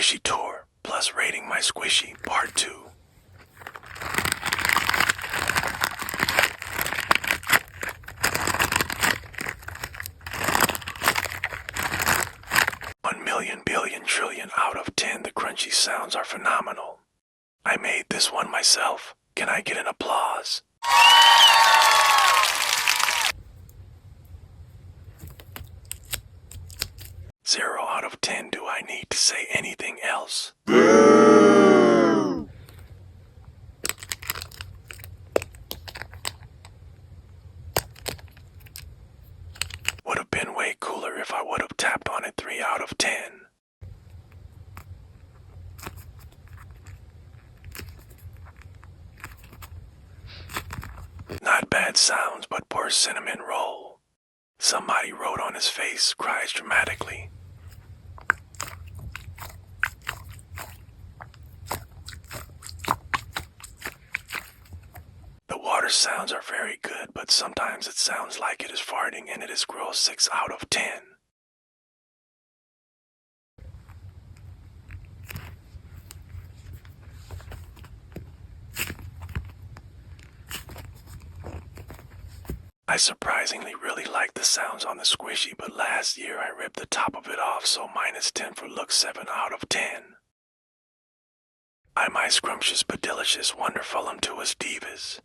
squishy tour, plus rating my squishy, part 2. One million billion trillion out of 10, the crunchy sounds are phenomenal. I made this one myself. Can I get an applause? Zero out of 10. Do I need to say anything else? Boo! Would have been way cooler if I would have tapped on it. 3 out of 10. Not bad sounds, but poor cinnamon roll. Somebody wrote on his face, cries dramatically. The water sounds are very good, but sometimes it sounds like it is farting, and it is gross. 6 out of 10. I surprisingly really like the sounds on the squishy, but last year I ripped the top of it off, so -10 for look. 7 out of 10. I my scrumptious but delicious wonderful to us divas.